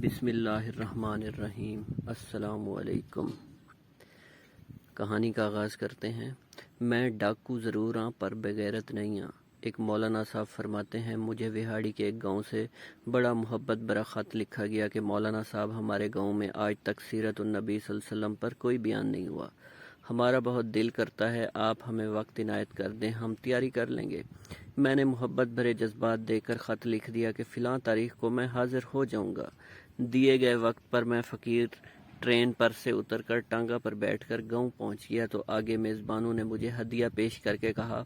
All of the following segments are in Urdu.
بسم اللہ الرحمن الرحیم۔ السلام علیکم۔ کہانی کا آغاز کرتے ہیں۔ میں ڈاکو ضرور ہاں پر بغیرت نہیں ہاں۔ ایک مولانا صاحب فرماتے ہیں، مجھے وہاڑی کے ایک گاؤں سے بڑا محبت برا خط لکھا گیا کہ مولانا صاحب ہمارے گاؤں میں آج تک سیرت النبی صلی اللہ علیہ وسلم پر کوئی بیان نہیں ہوا۔ ہمارا بہت دل کرتا ہے آپ ہمیں وقت عنایت کر دیں، ہم تیاری کر لیں گے۔ میں نے محبت بھرے جذبات دے کر خط لکھ دیا کہ فلاں تاریخ کو میں حاضر ہو جاؤں گا۔ دیے گئے وقت پر میں فقیر ٹرین پر سے اتر کر ٹانگا پر بیٹھ کر گاؤں پہنچ گیا تو آگے میزبانوں نے مجھے ہدیہ پیش کر کے کہا،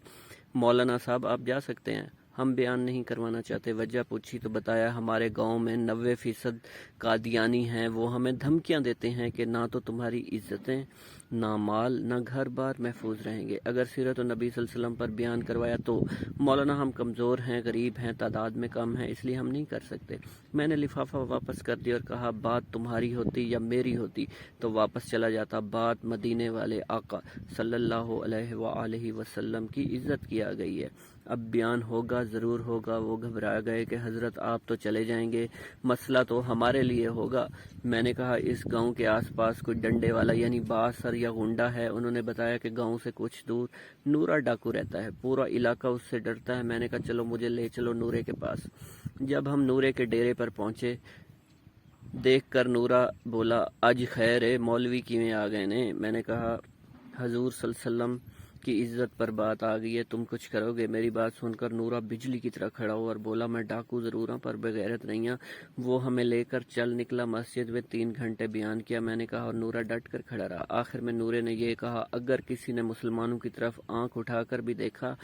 مولانا صاحب آپ جا سکتے ہیں، ہم بیان نہیں کروانا چاہتے۔ وجہ پوچھی تو بتایا ہمارے گاؤں میں 90% قادیانی ہیں، وہ ہمیں دھمکیاں دیتے ہیں کہ نہ تو تمہاری عزتیں، نہ مال، نہ گھر بار محفوظ رہیں گے اگر سیرت النبی صلی اللہ علیہ وسلم پر بیان کروایا تو۔ مولانا ہم کمزور ہیں، غریب ہیں، تعداد میں کم ہیں، اس لیے ہم نہیں کر سکتے۔ میں نے لفافہ واپس کر دیا اور کہا بات تمہاری ہوتی یا میری ہوتی تو واپس چلا جاتا، بات مدینے والے آقا صلی اللہ علیہ وآلہ وسلم کی عزت کی آ گئی ہے، اب بیان ہوگا ضرور ہوگا۔ وہ گھبرا گئے کہ حضرت آپ تو چلے جائیں گے، مسئلہ تو ہمارے لیے ہوگا۔ میں نے کہا اس گاؤں کے آس پاس کوئی ڈنڈے والا یعنی باز سر یا غنڈا ہے؟ انہوں نے بتایا کہ گاؤں سے کچھ دور نورا ڈاکو رہتا ہے، پورا علاقہ اس سے ڈرتا ہے۔ میں نے کہا چلو مجھے لے چلو نورے کے پاس۔ جب ہم نورے کے ڈیرے پر پہنچے، دیکھ کر نورا بولا اج خیر ہے، مولوی کیویں آ گئے نے؟ میں نے کہا حضور صلی اللہ علیہ وسلم کی عزت پر بات آ گئی ہے، تم کچھ کرو گے؟ میری بات سن کر نورا بجلی کی طرح کھڑا ہوا اور بولا میں ڈاکو ضرور ہوں پر بغیرت نہیں ہوں۔ وہ ہمیں لے کر چل نکلا، مسجد میں 3 گھنٹے بیان کیا۔ میں نے کہا اور نورا ڈٹ کر کھڑا رہا۔ آخر میں نورے نے یہ کہا اگر کسی نے مسلمانوں کی طرف آنکھ اٹھا کر بھی دیکھا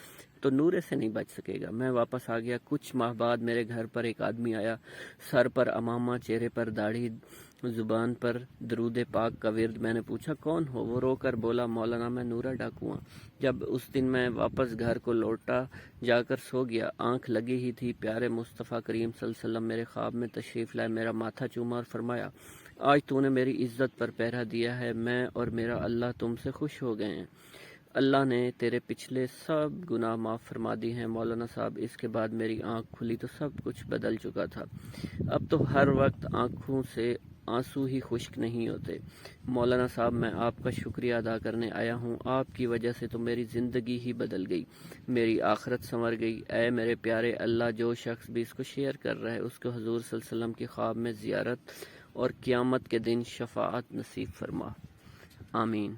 تو نورے سے نہیں بچ سکے گا۔ میں واپس آ گیا۔ کچھ ماہ بعد میرے گھر پر ایک آدمی آیا، سر پر امامہ، چہرے پر داڑھی، زبان پر درود پاک کا ورد۔ میں نے پوچھا کون ہو؟ وہ رو کر بولا مولانا میں نورا ڈاکو ہوں۔ جب اس دن میں واپس گھر کو لوٹا جا کر سو گیا، آنکھ لگی ہی تھی، پیارے مصطفیٰ کریم صلی اللہ علیہ وسلم میرے خواب میں تشریف لائے، میرا ماتھا چوما اور فرمایا آج تو نے میری عزت پر پہرا دیا ہے، میں اور میرا اللہ تم سے خوش ہو گئے ہیں، اللہ نے تیرے پچھلے سب گناہ معاف فرما دی ہیں۔ مولانا صاحب اس کے بعد میری آنکھ کھلی تو سب کچھ بدل چکا تھا، اب تو ہر وقت آنکھوں سے آنسو ہی خشک نہیں ہوتے۔ مولانا صاحب میں آپ کا شکریہ ادا کرنے آیا ہوں، آپ کی وجہ سے تو میری زندگی ہی بدل گئی، میری آخرت سنور گئی۔ اے میرے پیارے اللہ، جو شخص بھی اس کو شیئر کر رہا ہے اس کو حضور صلی اللہ علیہ وسلم کی خواب میں زیارت اور قیامت کے دن شفاعت نصیب فرما، آمین۔